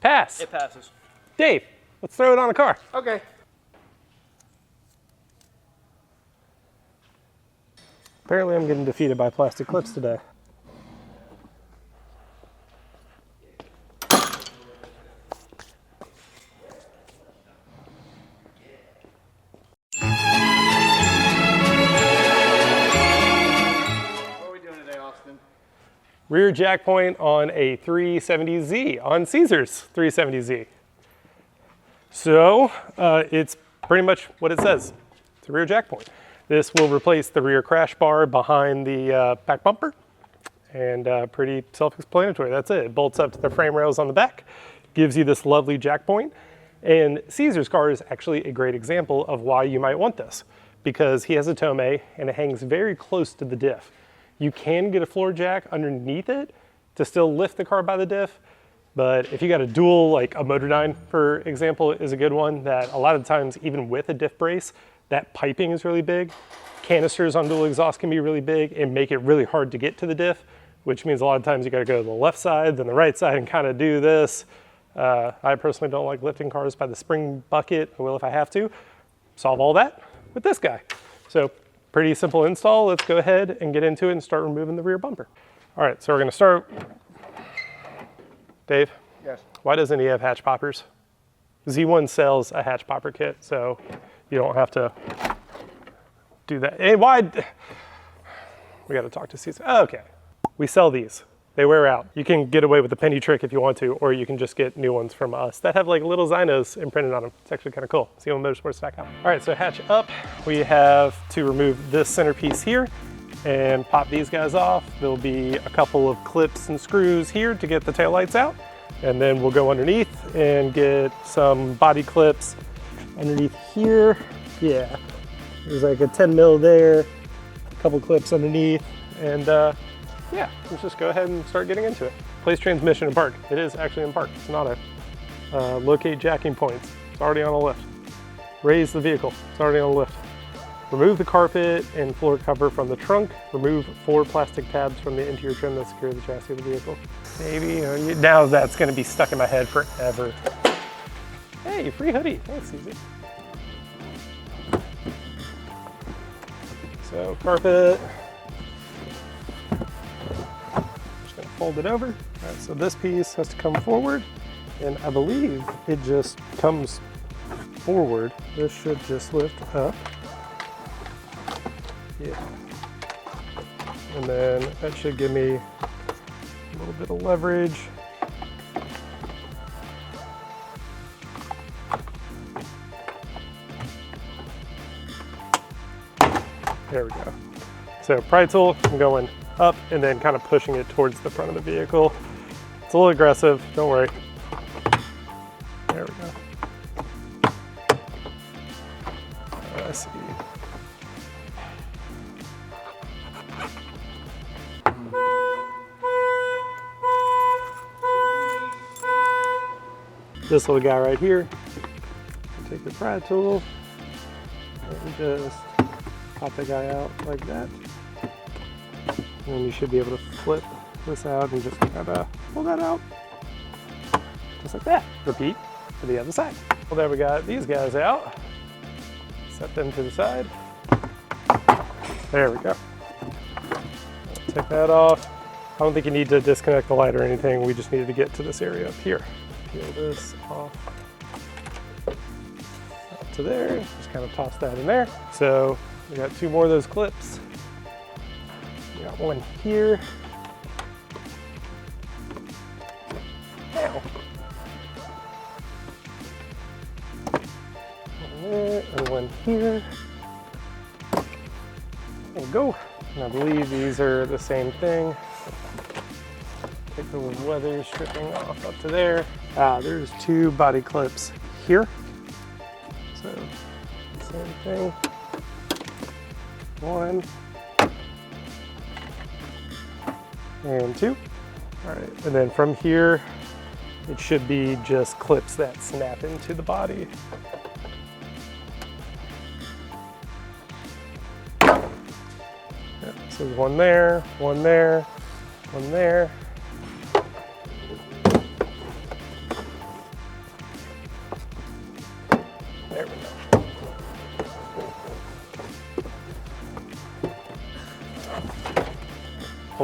Pass. It passes. Dave, let's throw it on a car. Okay. Apparently I'm getting defeated by plastic clips today. Rear jack point on a 370Z, on Caesar's 370Z. So it's pretty much what it says. It's a rear jack point. This will replace the rear crash bar behind the back bumper, and pretty self-explanatory. That's it. It bolts up to the frame rails on the back, gives you this lovely jack point. And Caesar's car is actually a great example of why you might want this, because he has a Tome and it hangs very close to the diff. You can get a floor jack underneath it to still lift the car by the diff, but if you got a dual, like a Motordyne, for example, is a good one that a lot of times, even with a diff brace, that piping is really big. Canisters on dual exhaust can be really big and make it really hard to get to the diff, which means a lot of times you gotta go to the left side, then the right side, and kind of do this. I personally don't like lifting cars by the spring bucket. I will if I have to. Solve all that with this guy. So pretty simple install. Let's go ahead and get into it and start removing the rear bumper. All right, so we're gonna start. Dave? Yes. Why doesn't he have hatch poppers? Z1 sells a hatch popper kit, so you don't have to do that. Hey, why? We gotta talk to Caesar. Oh, okay, we sell these. They wear out. You can get away with a penny trick if you want to, or you can just get new ones from us that have like little Zynos imprinted on them. It's actually kind of cool. See on motorsports.com. All right, so hatch up, we have to remove this centerpiece here and pop these guys off. There'll be a couple of clips and screws here to get the taillights out. And then we'll go underneath and get some body clips underneath here. Yeah, there's like a 10 mil there, a couple clips underneath, and yeah, let's just go ahead and start getting into it. Place transmission in park. It is actually in park. It's not a locate jacking points. It's already on a lift. Raise the vehicle. It's already on a lift. Remove the carpet and floor cover from the trunk. Remove 4 plastic tabs from the interior trim that secure the chassis of the vehicle. Maybe, now that's gonna be stuck in my head forever. Hey, free hoodie. Thanks, Susie. So, carpet. Just gonna fold it over. All right, so this piece has to come forward, and I believe it just comes forward. This should just lift up. Yeah. And then that should give me a little bit of leverage. There we go. So pry tool, I'm going up and then kind of pushing it towards the front of the vehicle. It's a little aggressive, don't worry. There we go. I see. This little guy right here, take the pry tool and just pop the guy out like that. And then you should be able to flip this out and just kind of pull that out. Just like that. Repeat to the other side. Well, there we got these guys out. Set them to the side. There we go. Take that off. I don't think you need to disconnect the light or anything. We just needed to get to this area up here. Peel this off up to there. Just kind of toss that in there. So we got 2 more of those clips. We got one here. Ow. One there and one here. There we go. And I believe these are the same thing. Take the little leather stripping off up to there. There's 2 body clips here. So, same thing. 1 and 2. All right, and then from here, it should be just clips that snap into the body. Yep, so there's one there, one there, one there.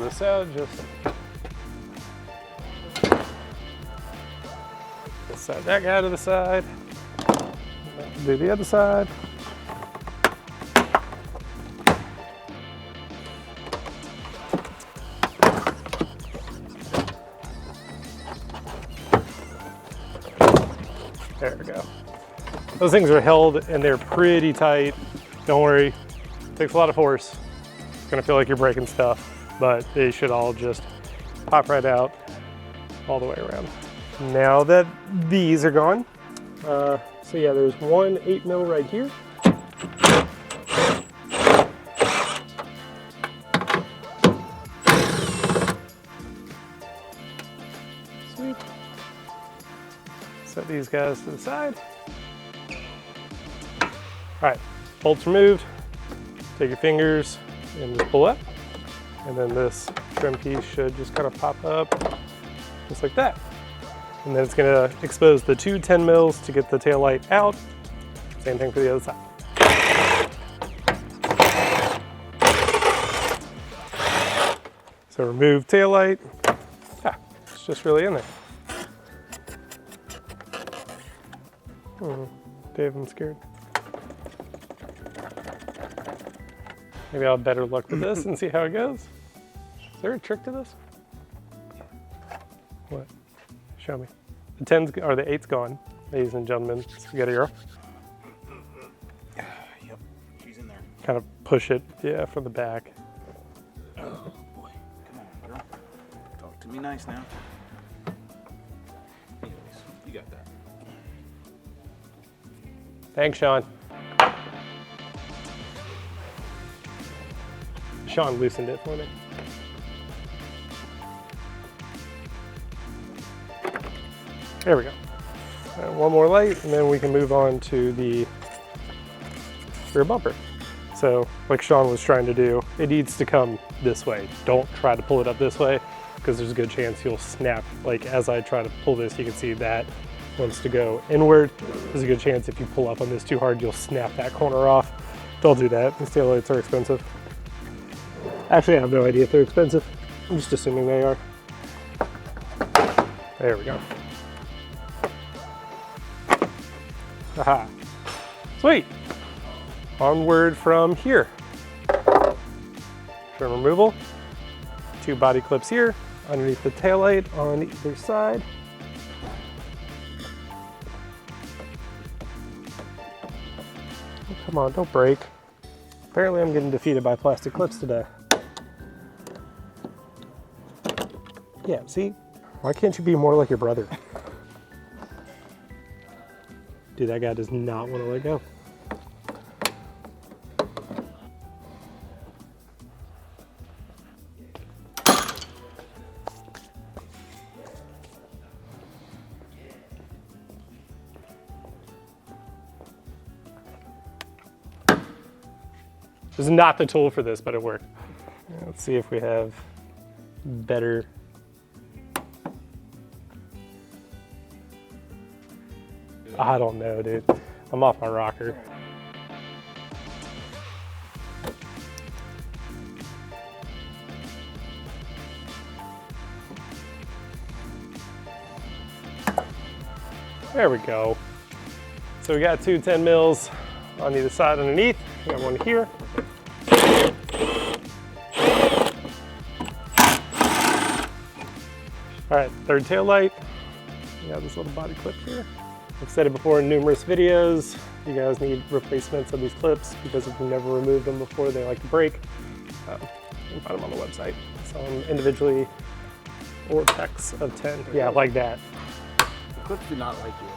this out, just set that guy to the side. Do the other side. There we go. Those things are held and they're pretty tight. Don't worry, it takes a lot of force. It's gonna feel like you're breaking stuff, but they should all just pop right out all the way around. Now that these are gone, so yeah, there's one 8mm right here. Sweet. Set these guys to the side. All right, bolts removed. Take your fingers and just pull up. And then this trim piece should just kind of pop up just like that. And then it's gonna expose the two 10mm to get the tail light out. Same thing for the other side. So remove tail light. Yeah, it's just really in there. Dave, I'm scared. Maybe I'll have better luck with this and see how it goes. Is there a trick to this? What? Show me. The 10's or the 8's gone, ladies and gentlemen. Spaghetti girl. Yep, she's in there. Kind of push it, yeah, from the back. Oh boy, come on, girl. Talk to me nice now. Anyways, you got that. Thanks, Sean. Sean loosened it for me. There we go. One more light, and then we can move on to the rear bumper. So, like Sean was trying to do, it needs to come this way. Don't try to pull it up this way, because there's a good chance you'll snap. Like as I try to pull this, you can see that wants to go inward. There's a good chance if you pull up on this too hard, you'll snap that corner off. Don't do that. These taillights are expensive. Actually, I have no idea if they're expensive. I'm just assuming they are. There we go. Aha. Sweet. Onward from here. Trim removal. Two body clips here underneath the taillight on either side. Oh, come on, don't break. Apparently I'm getting defeated by plastic clips today. Yeah, see? Why can't you be more like your brother? Dude, that guy does not want to let go. This is not the tool for this, but it worked. Let's see if we have better. I don't know, dude. I'm off my rocker. There we go. So we got two 10mm on either side underneath. We got one here. All right, third tail light. We got this little body clip here. I've said it before in numerous videos, you guys need replacements of these clips because if you never removed them before, they like to break. You can find them on the website. Sell them individually or packs of 10. Yeah, like that. The clips do not like you.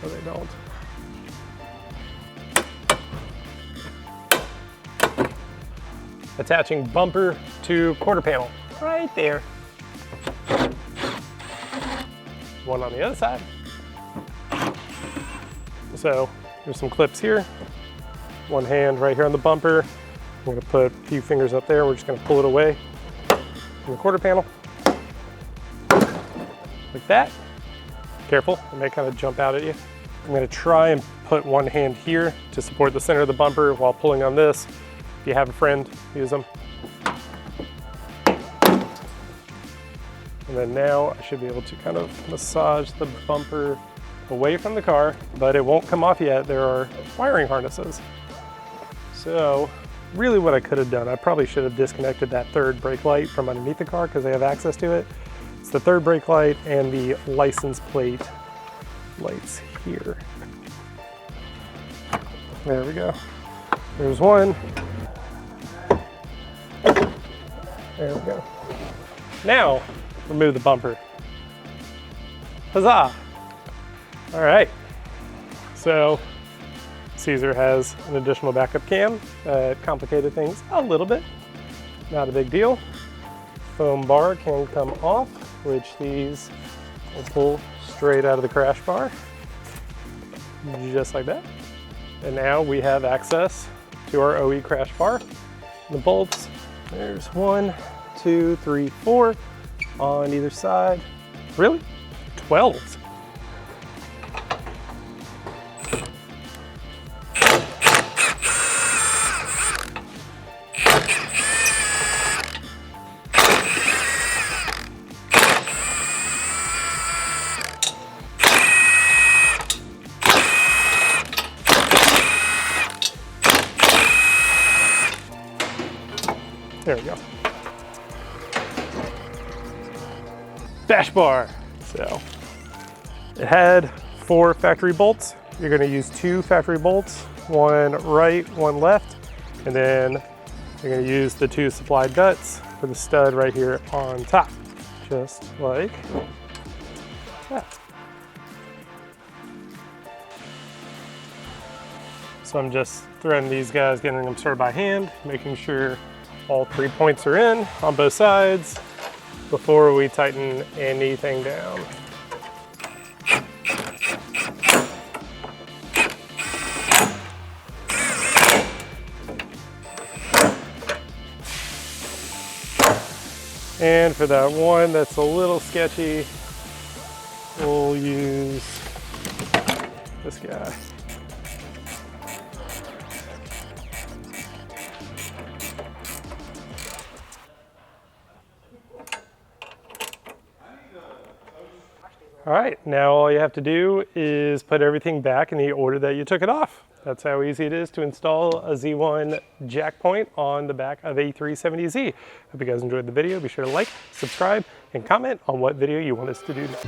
No, they don't. Attaching bumper to quarter panel, right there. One on the other side. So there's some clips here. One hand right here on the bumper. I'm gonna put a few fingers up there. We're just gonna pull it away from the quarter panel. Like that. Careful, it may kind of jump out at you. I'm gonna try and put one hand here to support the center of the bumper while pulling on this. If you have a friend, use them. And then now I should be able to kind of massage the bumper away from the car, but it won't come off yet. There are wiring harnesses. So really what I could have done, I probably should have disconnected that third brake light from underneath the car because they have access to it. It's the third brake light and the license plate lights here. There we go. There's one. There we go. Now, remove the bumper. Huzzah! All right. So, Caesar has an additional backup cam that complicated things a little bit. Not a big deal. Foam bar can come off, which these will pull straight out of the crash bar, just like that. And now we have access to our OE crash bar. The bolts, there's 1, 2, 3, 4 on either side. Really? 12. There we go. Dash bar. So it had 4 factory bolts. You're going to use 2 factory bolts, one right, one left, and then you're going to use the 2 supplied nuts for the stud right here on top, just like that. So I'm just threading these guys, getting them started by hand, making sure all 3 points are in on both sides before we tighten anything down. And for that one that's a little sketchy, we'll use this guy. All right, now all you have to do is put everything back in the order that you took it off. That's how easy it is to install a Z1 jack point on the back of a 370Z. Hope you guys enjoyed the video. Be sure to like, subscribe, and comment on what video you want us to do next.